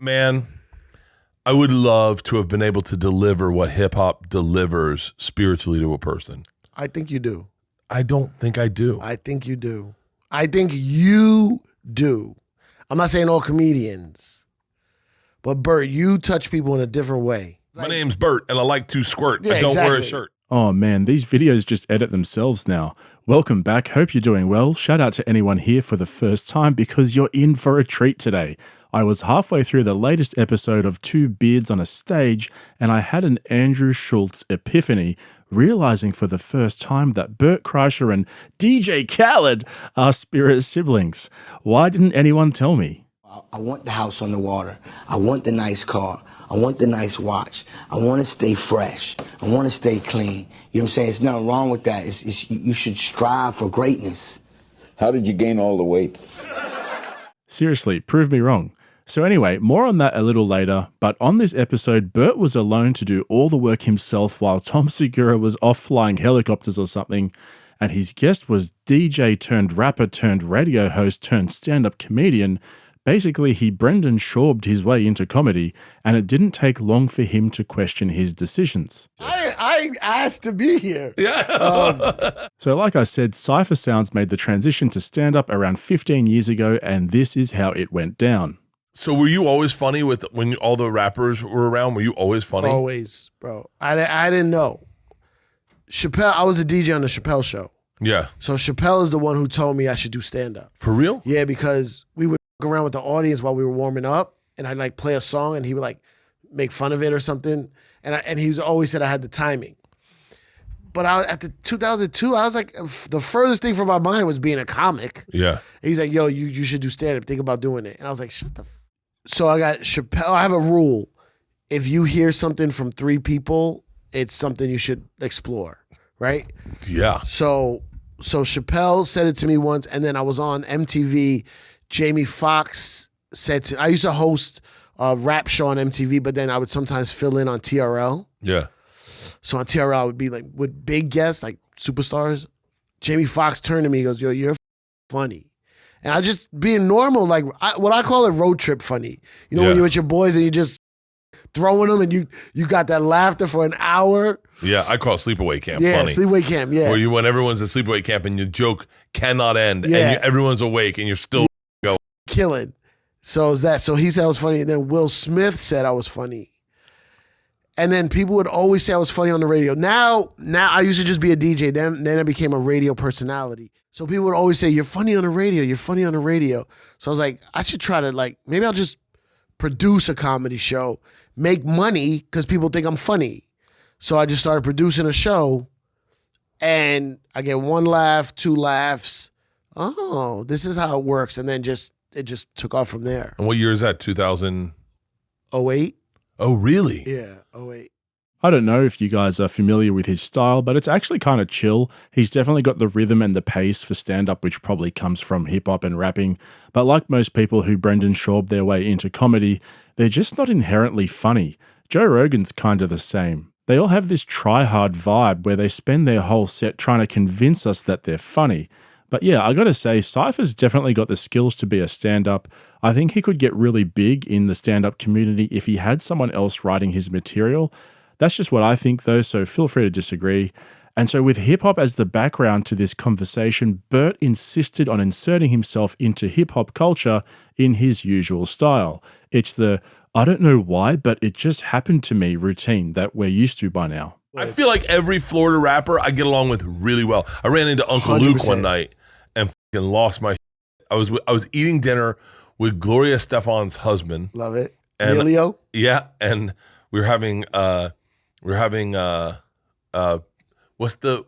Man, I would love to have been able to deliver what hip hop delivers spiritually to a person. I think you do. I don't think I do. I think you do. I think you do. I'm not saying all comedians, but Bert, you touch people in a different way. My name's Bert, and I like to squirt. Yeah, I don't wear a exactly. shirt. Oh man, these videos just edit themselves now. Welcome back, hope you're doing well. Shout out to anyone here for the first time because you're in for a treat today. I was halfway through the latest episode of Two Beards on a Stage and I had an Andrew Schultz epiphany, realizing for the first time that Bert Kreischer and DJ Khaled are spirit siblings. Why didn't anyone tell me? I want the house on the water. I want the nice car. I want the nice watch. I want to stay fresh. I want to stay clean. You know what I'm saying? There's nothing wrong with that. You should strive for greatness. How did you gain all the weight? Seriously, prove me wrong. So anyway, more on that a little later, but on this episode, Bert was alone to do all the work himself while Tom Segura was off flying helicopters or something, and his guest was DJ turned rapper turned radio host turned stand-up comedian. Basically, he Brendan Schaubed his way into comedy, and it didn't take long for him to question his decisions. I asked to be here. Yeah. So like I said, Cipha Sounds made the transition to stand-up around 15 years ago, and this is how it went down. So were you always funny when all the rappers were around? Were you always funny? Always, bro. I didn't know. Chappelle, I was a DJ on the Chappelle show. Yeah. So Chappelle is the one who told me I should do stand-up. For real? Yeah, because we would go around with the audience while we were warming up, and I'd like play a song, and he would like make fun of it or something, and he always said I had the timing. But at the 2002, I was like, the furthest thing from my mind was being a comic. Yeah. And he's like, yo, you should do stand-up. Think about doing it. And I was like, shut the So I got Chappelle. I have a rule. If you hear something from 3 people, it's something you should explore, right? Yeah. So Chappelle said it to me once, and then I was on MTV. Jamie Foxx said to, I used to host a rap show on MTV, but then I would sometimes fill in on TRL. Yeah. So on TRL, I would be like with big guests, like superstars. Jamie Foxx turned to me, he goes, yo, you're funny. And I just being normal, like what I call it road trip funny. You know, when you're with your boys and you just throwing them and you got that laughter for an hour. Yeah, I call it sleepaway camp Yeah, funny. sleepaway camp, yeah. Where when everyone's at sleepaway camp and your joke cannot end Yeah. and everyone's awake and you're still going. Killing. So is that. So he said I was funny, and then Will Smith said I was funny. And then people would always say I was funny on the radio. Now I used to just be a DJ. Then I became a radio personality. So people would always say, you're funny on the radio. You're funny on the radio. So I was like, I should try to maybe I'll just produce a comedy show, make money because people think I'm funny. So I just started producing a show and I get 1 laugh, 2 laughs. Oh, this is how it works. And then it just took off from there. And what year is that? 2000? 08? Oh, really? Yeah, 08. I don't know if you guys are familiar with his style, but it's actually kind of chill. He's definitely got the rhythm and the pace for stand-up, which probably comes from hip-hop and rapping. But like most people who Brendan Schaub their way into comedy, they're just not inherently funny. Joe Rogan's kind of the same. They all have this try-hard vibe where they spend their whole set trying to convince us that they're funny. But yeah, I gotta say, Cipha's definitely got the skills to be a stand-up. I think he could get really big in the stand-up community if he had someone else writing his material. That's just what I think though, so feel free to disagree. And so with hip-hop as the background to this conversation, Bert insisted on inserting himself into hip-hop culture in his usual style. It's the, I don't know why, but it just happened to me routine that we're used to by now. I feel like every Florida rapper I get along with really well. I ran into Uncle 100%. Luke one night and fucking lost my shit. I was eating dinner with Gloria Estefan's husband. Love it. And Emilio? Yeah, and we were having what's the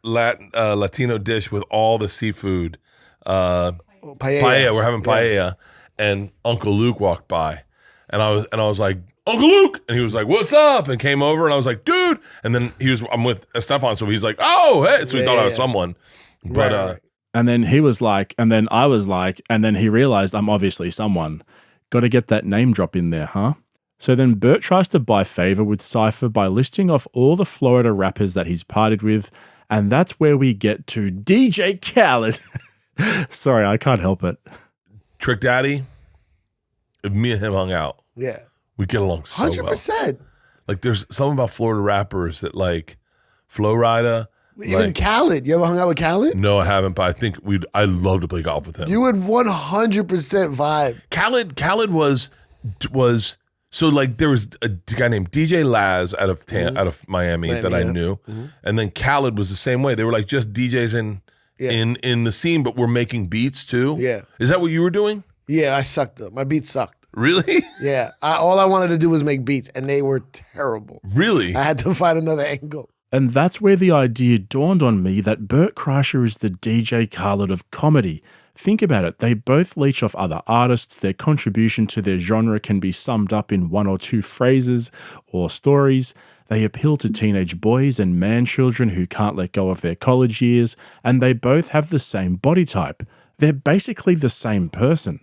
Latino dish with all the seafood? Paella. Paella. We're having paella, and Uncle Luke walked by, and I was like, Uncle Luke, and he was like, what's up? And came over, and I was like, dude, and then I'm with Estefan, so he's like, oh, hey, so he thought I was someone, but Right. And then he was like, and then I was like, and then he realized I'm obviously someone. Got to get that name drop in there, huh? So then Bert tries to buy favor with Cipha by listing off all the Florida rappers that he's partied with, and that's where we get to DJ Khaled. Sorry, I can't help it. Trick Daddy, if me and him hung out, Yeah. we get along so well. 100%. Like there's something about Florida rappers that like Flo Rida. Even like, Khaled. You ever hung out with Khaled? No, I haven't, but I think I'd love to play golf with him. You would 100% vibe. Khaled was so like there was a guy named DJ Laz out of Miami that I knew, and then Khaled was the same way. They were like just DJs in the scene, but we're making beats too. Yeah. Is that what you were doing? Yeah, I sucked up. My beats sucked. Really? Yeah. All I wanted to do was make beats, and they were terrible. Really? I had to find another angle. And that's where the idea dawned on me that Bert Kreischer is the DJ Khaled of comedy. Think about it, they both leech off other artists, their contribution to their genre can be summed up in one or two phrases or stories, they appeal to teenage boys and man-children who can't let go of their college years, and they both have the same body type. They're basically the same person.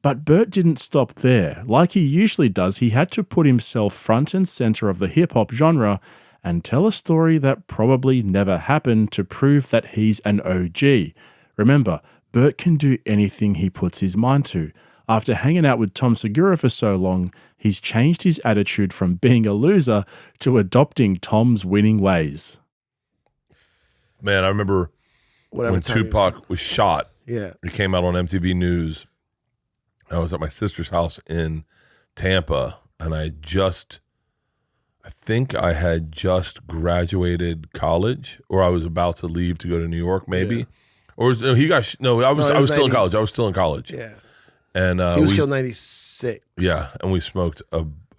But Bert didn't stop there. Like he usually does, he had to put himself front and center of the hip-hop genre and tell a story that probably never happened to prove that he's an OG. Remember, Bert can do anything he puts his mind to. After hanging out with Tom Segura for so long, he's changed his attitude from being a loser to adopting Tom's winning ways. Man, I remember when Tupac was shot. Yeah. It came out on MTV News. I was at my sister's house in Tampa, and I think I had just graduated college, or I was about to leave to go to New York, maybe. Yeah. Or I was still in college. I was still in college. Yeah. And he was killed 96. Yeah, and we smoked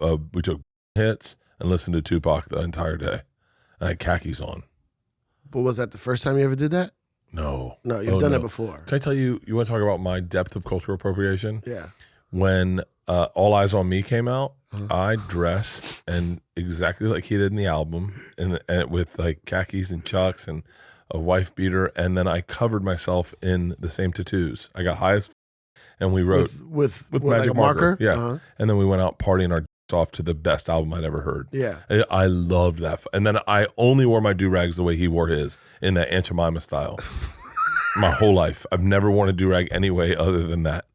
we took hits and listened to Tupac the entire day. I had khakis on. But was that the first time you ever did that? No. No, you've done that before. Can I tell you, you want to talk about my depth of cultural appropriation? Yeah. When All Eyes on Me came out, I dressed and exactly like he did in the album, and with like khakis and chucks and a wife beater, and then I covered myself in the same tattoos. I got high as and we wrote with magic like marker. Yeah. And then we went out partying our off to the best album I'd ever heard. Yeah. I loved that. And then I only wore my do-rags the way he wore his, in that Aunt Jemima style. My whole life. I've never worn a do-rag any way other than that.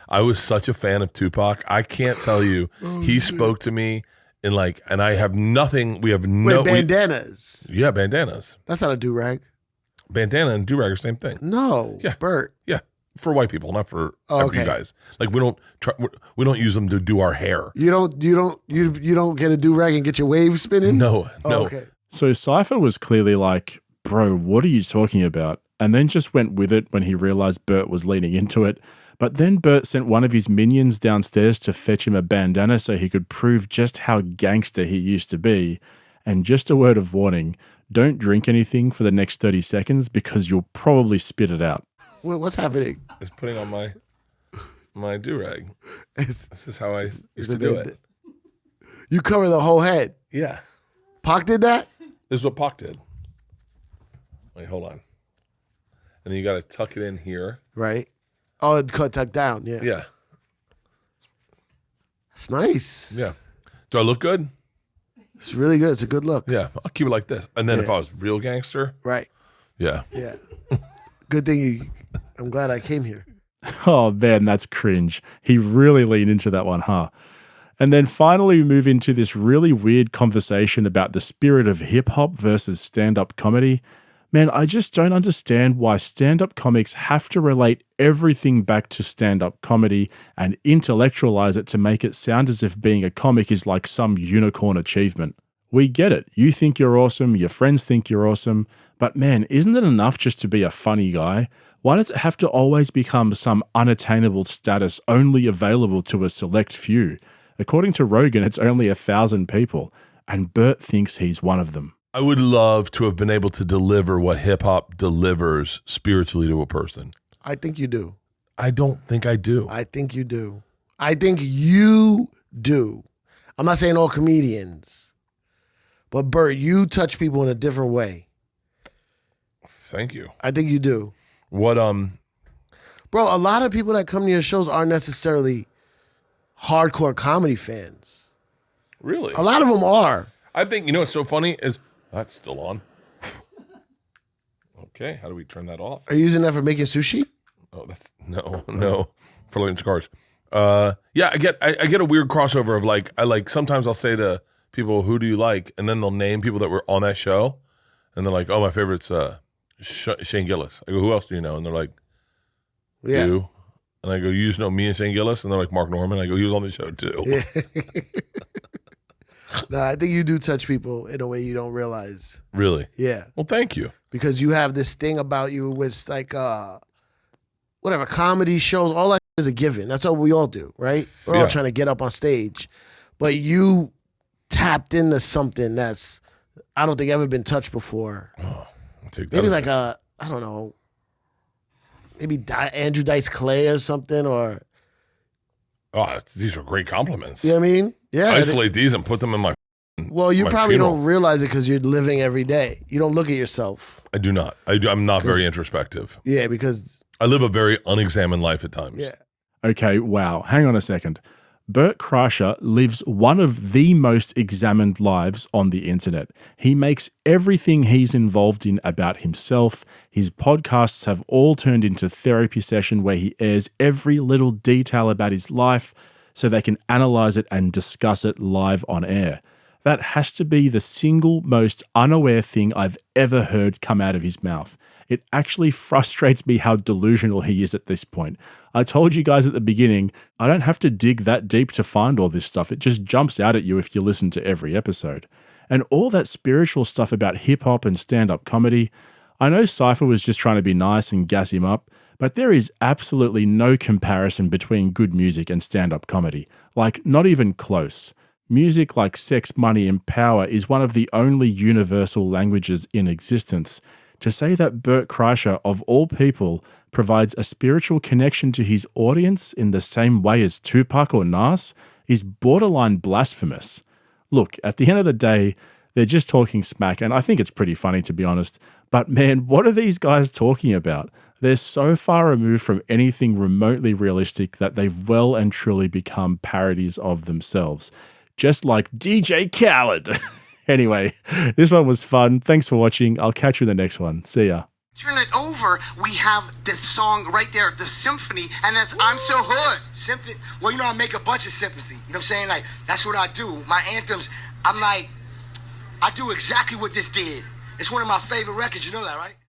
I was such a fan of Tupac. I can't tell you. He spoke to me in like, and I have nothing. We have no. Wait, bandanas. Yeah, bandanas. That's not a do-rag. Bandana and do-rag are same thing. No. Yeah. Bert. Yeah. For white people, not for you guys. Like we don't use them to do our hair. You don't get a do-rag and get your wave spinning? No. Okay. So Cipha was clearly like, bro, what are you talking about? And then just went with it when he realized Bert was leaning into it. But then Bert sent one of his minions downstairs to fetch him a bandana so he could prove just how gangster he used to be. And just a word of warning, don't drink anything for the next 30 seconds because you'll probably spit it out. What's happening? It's putting on my do-rag. This is how I used to do it. You cover the whole head? Yeah. Pac did that? This is what Pac did. Wait, hold on. And then you got to tuck it in here. Right. Oh, it tucked down. Yeah. Yeah. It's nice. Yeah. Do I look good? It's really good. It's a good look. Yeah. I'll keep it like this. And then if I was real gangster. Right. Yeah. Yeah. Good thing I'm glad I came here. Oh, man, that's cringe. He really leaned into that one, huh? And then finally we move into this really weird conversation about the spirit of hip-hop versus stand-up comedy. Man, I just don't understand why stand-up comics have to relate everything back to stand-up comedy and intellectualize it to make it sound as if being a comic is like some unicorn achievement. We get it. You think you're awesome, your friends think you're awesome, but man, isn't it enough just to be a funny guy? Why does it have to always become some unattainable status only available to a select few? According to Rogan, it's only 1,000 people, and Bert thinks he's one of them. I would love to have been able to deliver what hip-hop delivers spiritually to a person. I think you do. I don't think I do. I think you do. I think you do. I'm not saying all comedians, but Bert, you touch people in a different way. Thank you. I think you do. What Bro, a lot of people that come to your shows aren't necessarily hardcore comedy fans. Really? A lot of them are. I think, you know what's so funny is that's still on. Okay, how do we turn that off? Are you using that for making sushi? Oh, that's no, for lighting cigars. Yeah, I get a weird crossover of like sometimes I'll say to people, "Who do you like?" and then they'll name people that were on that show, and they're like, "Oh, my favorite's Shane Gillis." I go, "Who else do you know?" And they're like, "You." And I go, "You just know me and Shane Gillis?" And they're like, "Mark Norman." I go, "He was on the show too." Yeah. No, I think you do touch people in a way you don't realize. Really? Yeah. Well, thank you. Because you have this thing about you with like whatever, comedy shows, all that is a given. That's what we all do, right? We're all trying to get up on stage. But you tapped into something that's, I don't think ever been touched before. Oh, I'll take that. Maybe like I don't know, maybe Andrew Dice Clay or something, or. Oh, these are great compliments. You know what I mean? Yeah. Isolate these and put them in my. Well, you my probably funeral. don't realize it because you're living every day. You don't look at yourself. I do not. I'm not very introspective. Yeah, because. I live a very unexamined life at times. Yeah. Okay, wow. Hang on a second. Bert Kreischer lives one of the most examined lives on the internet. He makes everything he's involved in about himself. His podcasts have all turned into therapy session where he airs every little detail about his life so they can analyze it and discuss it live on air. That has to be the single most unaware thing I've ever heard come out of his mouth. It actually frustrates me how delusional he is at this point. I told you guys at the beginning, I don't have to dig that deep to find all this stuff. It just jumps out at you if you listen to every episode. And all that spiritual stuff about hip-hop and stand-up comedy, I know Cipha was just trying to be nice and gas him up, but there is absolutely no comparison between good music and stand-up comedy. Like, not even close. Music like sex, money, and power is one of the only universal languages in existence. To say that Bert Kreischer, of all people, provides a spiritual connection to his audience in the same way as Tupac or Nas is borderline blasphemous. Look, at the end of the day, they're just talking smack, and I think it's pretty funny, to be honest. But man, what are these guys talking about? They're so far removed from anything remotely realistic that they've well and truly become parodies of themselves. Just like DJ Khaled. Anyway, this one was fun. Thanks for watching. I'll catch you in the next one. See ya. Turn it over, we have the song right there, the symphony, and that's I'm So Hood. Symphony. Well, you know, I make a bunch of sympathy. You know what I'm saying? Like, that's what I do. My anthems, I'm like, I do exactly what this did. It's one of my favorite records. You know that, right?